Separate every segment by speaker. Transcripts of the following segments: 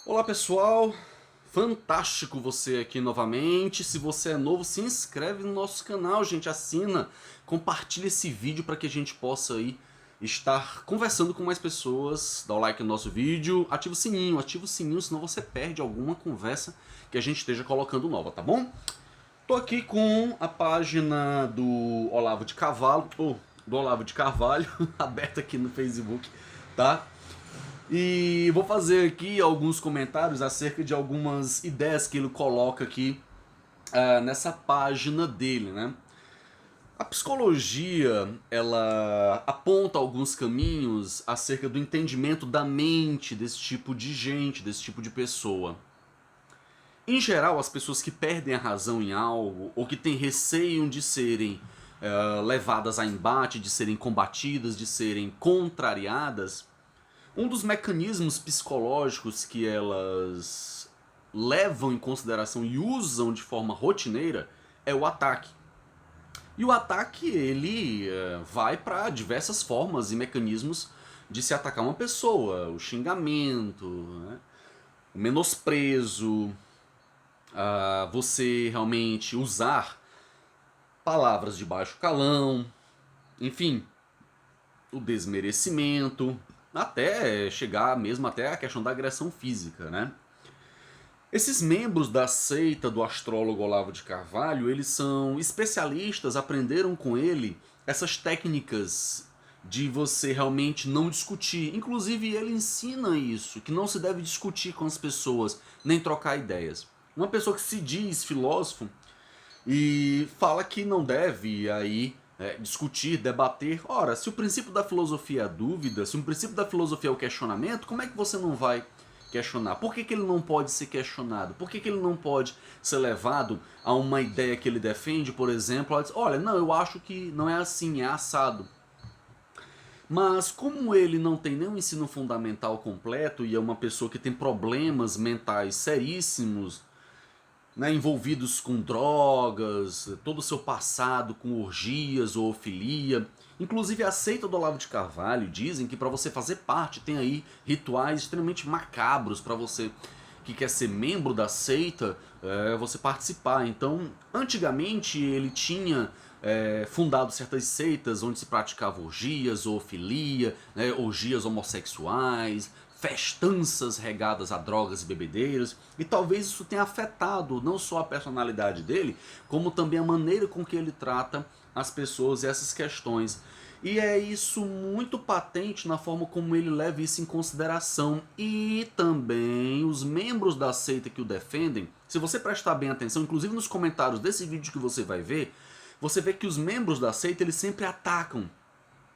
Speaker 1: Olá pessoal, fantástico você aqui novamente. Se você é novo, se inscreve no nosso canal, gente, assina, compartilha esse vídeo para que a gente possa aí estar conversando com mais pessoas. Dá o like no nosso vídeo, ativa o sininho, senão você perde alguma conversa que a gente esteja colocando nova, tá bom? Tô aqui com a página do Olavo de Carvalho, do Olavo de Carvalho, aberta aqui no Facebook, tá? E vou fazer aqui alguns comentários acerca de algumas ideias que ele coloca aqui nessa página dele, né? A psicologia, ela aponta alguns caminhos acerca do entendimento da mente desse tipo de gente, desse tipo de pessoa. Em geral, as pessoas que perdem a razão em algo ou que têm receio de serem levadas a embate, de serem combatidas, de serem contrariadas, um dos mecanismos psicológicos que elas levam em consideração e usam de forma rotineira é o ataque. E o ataque ele vai para diversas formas e mecanismos de se atacar uma pessoa, o xingamento, né? O menosprezo, você realmente usar palavras de baixo calão, enfim, o desmerecimento, até chegar mesmo até a questão da agressão física, né? Esses membros da seita do astrólogo Olavo de Carvalho, eles são especialistas, aprenderam com ele essas técnicas de você realmente não discutir. Inclusive ele ensina isso, que não se deve discutir com as pessoas, nem trocar ideias. Uma pessoa que se diz filósofo e fala que não deve aí discutir, debater. Ora, se o princípio da filosofia é a dúvida, se o princípio da filosofia é o questionamento, como é que você não vai questionar? Por que ele não pode ser questionado? Por que ele não pode ser levado a uma ideia que ele defende, por exemplo, diz, olha, não, eu acho que não é assim, é assado. Mas como ele não tem nenhum ensino fundamental completo e é uma pessoa que tem problemas mentais seríssimos, né, envolvidos com drogas, todo o seu passado com orgias ou ofilia. Inclusive a seita do Olavo de Carvalho dizem que para você fazer parte tem aí rituais extremamente macabros para você que quer ser membro da seita, você participar. Então, antigamente ele tinha fundado certas seitas onde se praticava orgias, zoofilia, né, orgias homossexuais, festanças regadas a drogas e bebedeiras, e talvez isso tenha afetado não só a personalidade dele, como também a maneira com que ele trata as pessoas e essas questões. E é isso muito patente na forma como ele leva isso em consideração. E também os membros da seita que o defendem, se você prestar bem atenção, inclusive nos comentários desse vídeo que você vê que os membros da seita eles sempre atacam.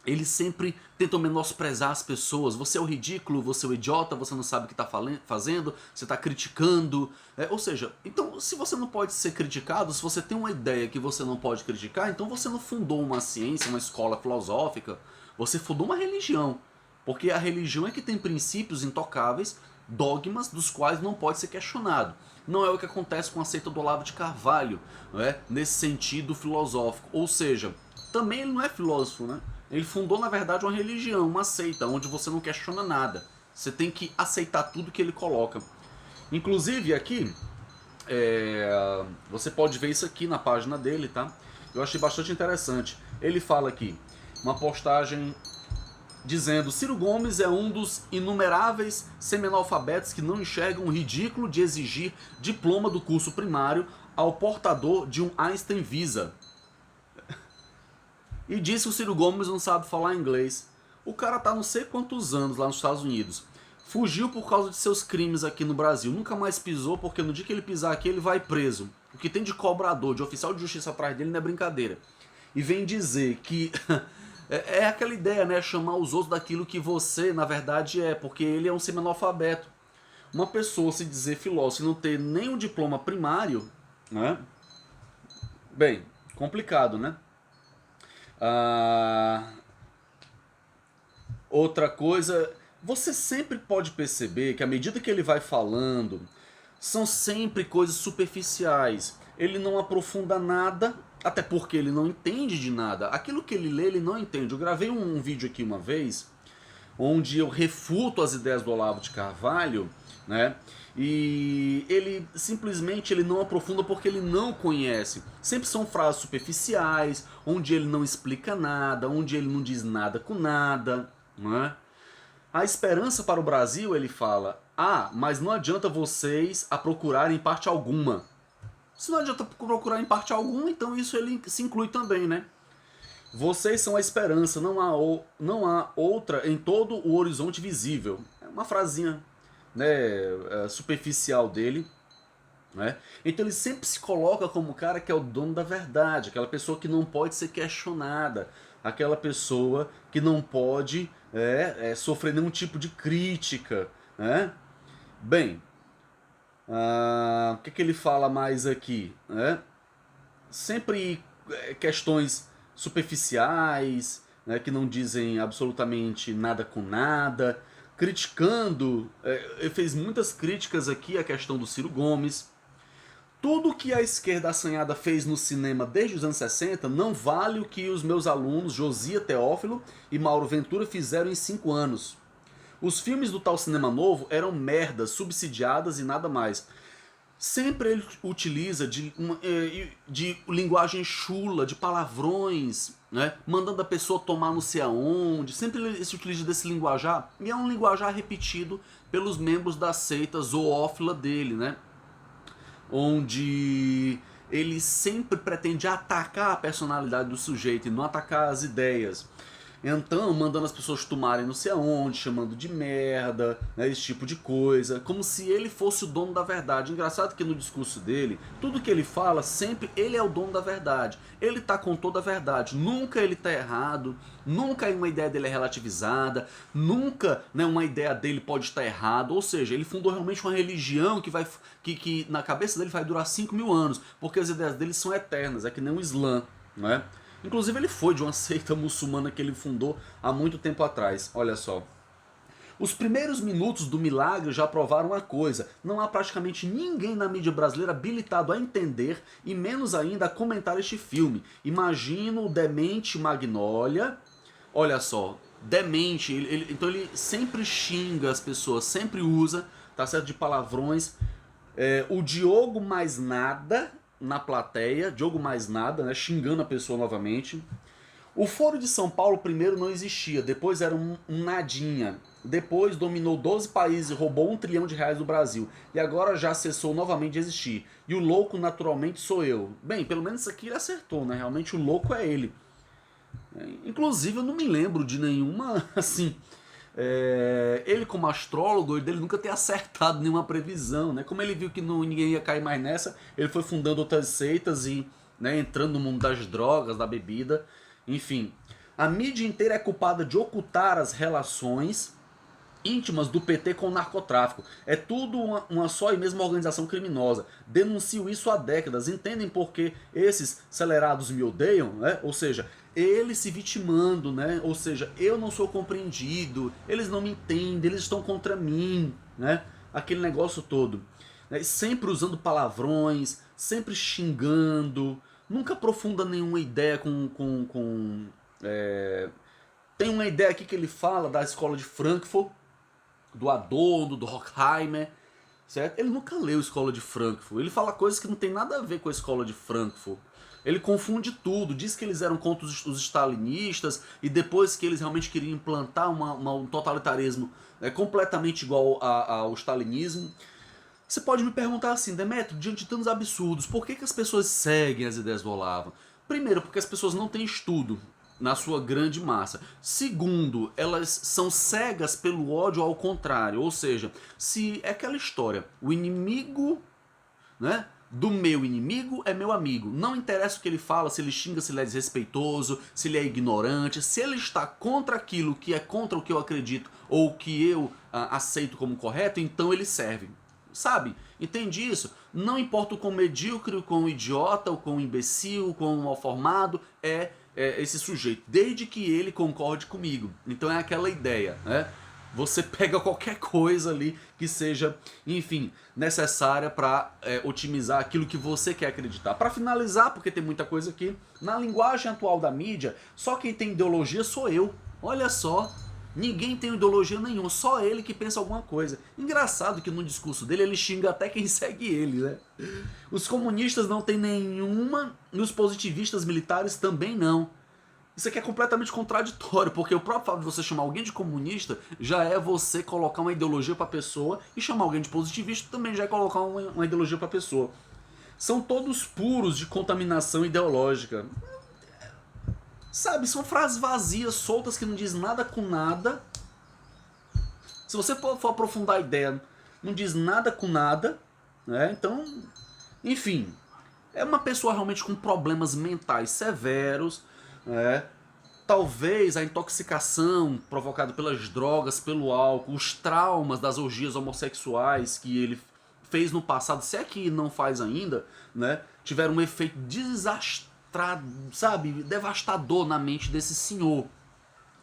Speaker 1: Eles sempre tentam menosprezar as pessoas. Você é o ridículo, você é o idiota, você não sabe o que está fazendo, você está criticando. Ou seja, então se você não pode ser criticado, se você tem uma ideia que você não pode criticar, então você não fundou uma ciência, uma escola filosófica, você fundou uma religião. Porque a religião é que tem princípios intocáveis, dogmas dos quais não pode ser questionado. Não é o que acontece com a seita do Olavo de Carvalho, não é? Nesse sentido filosófico. Ou seja, também ele não é filósofo, né? Ele fundou, na verdade, uma religião, uma seita, onde você não questiona nada. Você tem que aceitar tudo que ele coloca. Inclusive, aqui, você pode ver isso aqui na página dele, tá? Eu achei bastante interessante. Ele fala aqui, uma postagem dizendo: Ciro Gomes é um dos inumeráveis semi-analfabetos que não enxergam o ridículo de exigir diploma do curso primário ao portador de um Einstein Visa. E disse que o Ciro Gomes não sabe falar inglês. O cara tá não sei quantos anos lá nos Estados Unidos. Fugiu por causa de seus crimes aqui no Brasil. Nunca mais pisou, porque no dia que ele pisar aqui ele vai preso. O que tem de cobrador, de oficial de justiça atrás dele não é brincadeira. E vem dizer que é aquela ideia, né? Chamar os outros daquilo que você, na verdade, é. Porque ele é um semi-analfabeto. Uma pessoa se dizer filósofo e não ter nenhum diploma primário, né? Bem, complicado, né? Outra coisa, você sempre pode perceber que à medida que ele vai falando, são sempre coisas superficiais. Ele não aprofunda nada, até porque ele não entende de nada. Aquilo que ele lê, ele não entende. Eu gravei um vídeo aqui uma vez, onde eu refuto as ideias do Olavo de Carvalho, né? E ele simplesmente ele não aprofunda porque ele não conhece. Sempre são frases superficiais, onde ele não explica nada, onde ele não diz nada com nada, né? A esperança para o Brasil, ele fala: ah, mas não adianta vocês a procurarem em parte alguma. Se não adianta procurar em parte alguma, então isso ele se inclui também, né? Vocês são a esperança, não há outra em todo o horizonte visível. É uma frasinha, né, superficial dele, né? Então ele sempre se coloca como o cara que é o dono da verdade, aquela pessoa que não pode ser questionada, aquela pessoa que não pode sofrer nenhum tipo de crítica, né? Bem, o que ele fala mais aqui, né? Sempre questões superficiais, né, que não dizem absolutamente nada com nada, criticando, ele fez muitas críticas aqui à questão do Ciro Gomes. Tudo que a esquerda assanhada fez no cinema desde os anos 60 não vale o que os meus alunos Josia Teófilo e Mauro Ventura fizeram em 5 anos. Os filmes do tal cinema novo eram merdas, subsidiadas e nada mais. Sempre ele utiliza de linguagem chula, de palavrões, né? Mandando a pessoa tomar não sei aonde. Sempre ele se utiliza desse linguajar, e é um linguajar repetido pelos membros da seita zoófila dele, né? Onde ele sempre pretende atacar a personalidade do sujeito e não atacar as ideias. Então, mandando as pessoas tomarem não sei aonde, chamando de merda, né, esse tipo de coisa, como se ele fosse o dono da verdade. Engraçado que no discurso dele, tudo que ele fala, sempre ele é o dono da verdade. Ele tá com toda a verdade, nunca ele tá errado, nunca uma ideia dele é relativizada, nunca, né, uma ideia dele pode estar errada. Ou seja, ele fundou realmente uma religião que na cabeça dele vai durar 5.000 anos, porque as ideias dele são eternas, é que nem o Islã, né? Inclusive ele foi de uma seita muçulmana que ele fundou há muito tempo atrás, olha só. Os primeiros minutos do milagre já provaram uma coisa: não há praticamente ninguém na mídia brasileira habilitado a entender e menos ainda a comentar este filme. Imagino o demente Magnólia, olha só, demente, então ele sempre xinga as pessoas, sempre usa, tá certo, de palavrões. O Diogo Mais Nada na plateia, Diogo Mais Nada, né, xingando a pessoa novamente. O Foro de São Paulo primeiro não existia, depois era um nadinha. Depois dominou 12 países, roubou R$ 1 trilhão do Brasil. E agora já cessou novamente de existir. E o louco naturalmente sou eu. Bem, pelo menos isso aqui ele acertou, né? Realmente o louco é ele. Inclusive eu não me lembro de nenhuma, assim... ele como astrólogo, ele nunca ter acertado nenhuma previsão, né? Como ele viu que ninguém ia cair mais nessa, ele foi fundando outras seitas e, né, entrando no mundo das drogas, da bebida, enfim. A mídia inteira é culpada de ocultar as relações íntimas do PT com o narcotráfico. É tudo uma só e mesma organização criminosa. Denuncio isso há décadas. Entendem por que esses acelerados me odeiam, né? Ou seja, eles se vitimando, né? Ou seja, eu não sou compreendido, eles não me entendem, eles estão contra mim, né? Aquele negócio todo, né? Sempre usando palavrões, sempre xingando, nunca aprofunda nenhuma ideia Tem uma ideia aqui que ele fala da escola de Frankfurt, do Adorno, do Horkheimer, certo? Ele nunca leu Escola de Frankfurt, ele fala coisas que não tem nada a ver com a Escola de Frankfurt. Ele confunde tudo, diz que eles eram contra os stalinistas e depois que eles realmente queriam implantar um totalitarismo completamente igual ao stalinismo. Você pode me perguntar assim: Demetrio, diante de tantos absurdos, por que as pessoas seguem as ideias do Olavo? Primeiro, porque as pessoas não têm estudo, na sua grande massa. Segundo, elas são cegas pelo ódio ao contrário, ou seja, se é aquela história, o inimigo, né, do meu inimigo é meu amigo. Não interessa o que ele fala, se ele xinga, se ele é desrespeitoso, se ele é ignorante, se ele está contra aquilo que é contra o que eu acredito ou o que eu aceito como correto, então ele serve. Sabe? Entende isso? Não importa o quão medíocre, o quão idiota, o quão imbecil, o quão mal formado é esse sujeito, desde que ele concorde comigo. Então é aquela ideia, né? Você pega qualquer coisa ali que seja, enfim, necessária para otimizar aquilo que você quer acreditar. Para finalizar, porque tem muita coisa aqui, na linguagem atual da mídia, só quem tem ideologia sou eu. Olha só, Ninguém tem ideologia nenhuma, só ele que pensa alguma coisa. Engraçado que no discurso dele ele xinga até quem segue ele, né? Os comunistas não têm nenhuma e os positivistas militares também não. Isso aqui é completamente contraditório, porque o próprio fato de você chamar alguém de comunista já é você colocar uma ideologia pra pessoa, e chamar alguém de positivista também já é colocar uma ideologia pra pessoa. São todos puros de contaminação ideológica. Sabe, são frases vazias, soltas, que não diz nada com nada. Se você for aprofundar a ideia, não diz nada com nada, né? Então, enfim, é uma pessoa realmente com problemas mentais severos, né? Talvez a intoxicação provocada pelas drogas, pelo álcool, os traumas das orgias homossexuais que ele fez no passado, se é que não faz ainda, né, tiveram um efeito desastrado, sabe, devastador na mente desse senhor,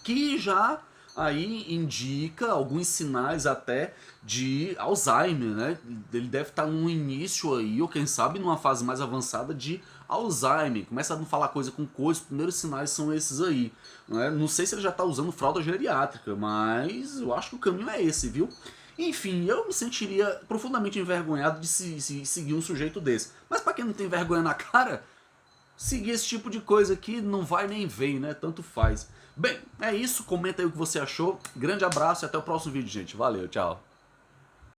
Speaker 1: que já aí indica alguns sinais até de Alzheimer, né? Ele deve estar num início aí, ou quem sabe numa fase mais avançada de Alzheimer. Começa a não falar coisa com coisa, os primeiros sinais são esses aí. Né? Não sei se ele já está usando fralda geriátrica, mas eu acho que o caminho é esse, viu? Enfim, eu me sentiria profundamente envergonhado de se seguir um sujeito desse. Mas para quem não tem vergonha na cara, seguir esse tipo de coisa aqui não vai nem vem, né? Tanto faz. Bem, é isso. Comenta aí o que você achou. Grande abraço e até o próximo vídeo, gente. Valeu, tchau.